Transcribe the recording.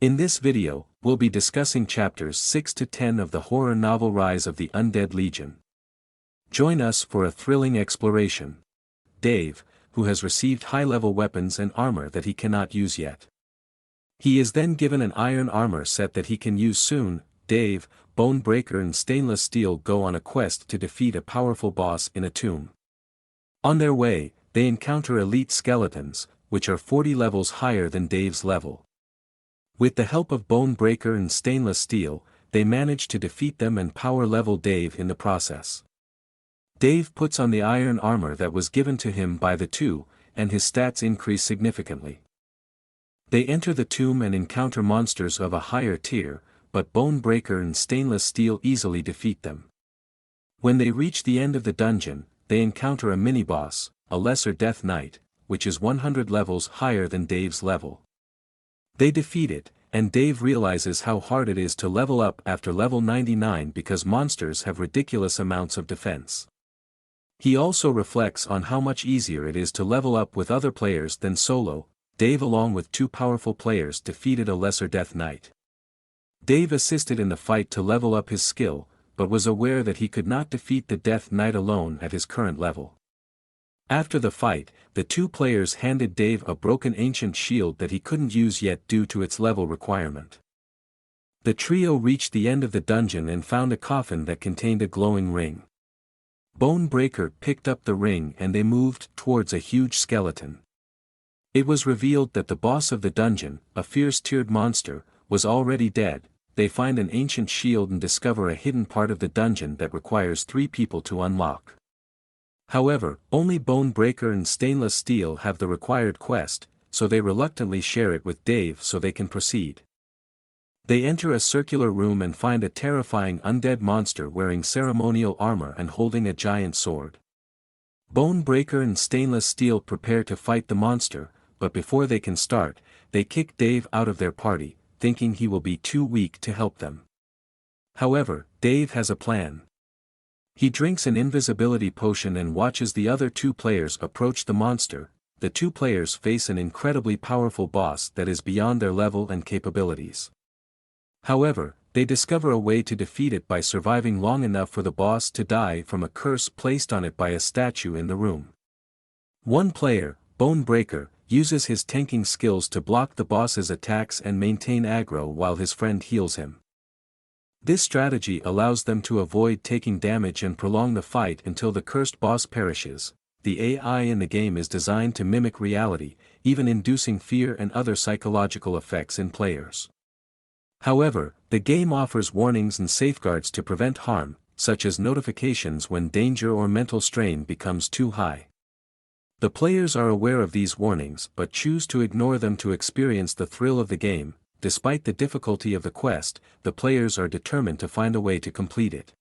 In this video, we'll be discussing chapters 6 to 10 of the horror novel Rise of the Undead Legion. Join us for a thrilling exploration. Dave, who has received high-level weapons and armor that he cannot use yet. He is then given an iron armor set that he can use soon. Dave, Bone Breaker and Stainless Steel go on a quest to defeat a powerful boss in a tomb. On their way, they encounter elite skeletons, which are 40 levels higher than Dave's level. With the help of Bone Breaker and Stainless Steel, they manage to defeat them and power level Dave in the process. Dave puts on the iron armor that was given to him by the two, and his stats increase significantly. They enter the tomb and encounter monsters of a higher tier, but Bone Breaker and Stainless Steel easily defeat them. When they reach the end of the dungeon, they encounter a mini-boss, a Lesser Death Knight, which is 100 levels higher than Dave's level. They defeat it, and Dave realizes how hard it is to level up after level 99 because monsters have ridiculous amounts of defense. He also reflects on how much easier it is to level up with other players than solo. Dave along with two powerful players defeated a Lesser Death Knight. Dave assisted in the fight to level up his skill, but was aware that he could not defeat the Death Knight alone at his current level. After the fight, the two players handed Dave a broken ancient shield that he couldn't use yet due to its level requirement. The trio reached the end of the dungeon and found a coffin that contained a glowing ring. Bone Breaker picked up the ring and they moved towards a huge skeleton. It was revealed that the boss of the dungeon, a fierce-tiered monster, was already dead. They find an ancient shield and discover a hidden part of the dungeon that requires 3 people to unlock. However, only Bone Breaker and Stainless Steel have the required quest, so they reluctantly share it with Dave so they can proceed. They enter a circular room and find a terrifying undead monster wearing ceremonial armor and holding a giant sword. Bone Breaker and Stainless Steel prepare to fight the monster, but before they can start, they kick Dave out of their party, thinking he will be too weak to help them. However, Dave has a plan. He drinks an invisibility potion and watches the other 2 players approach the monster. The 2 players face an incredibly powerful boss that is beyond their level and capabilities. However, they discover a way to defeat it by surviving long enough for the boss to die from a curse placed on it by a statue in the room. One player, Bone Breaker, uses his tanking skills to block the boss's attacks and maintain aggro while his friend heals him. This strategy allows them to avoid taking damage and prolong the fight until the cursed boss perishes. The AI in the game is designed to mimic reality, even inducing fear and other psychological effects in players. However, the game offers warnings and safeguards to prevent harm, such as notifications when danger or mental strain becomes too high. The players are aware of these warnings but choose to ignore them to experience the thrill of the game. Despite the difficulty of the quest, the players are determined to find a way to complete it.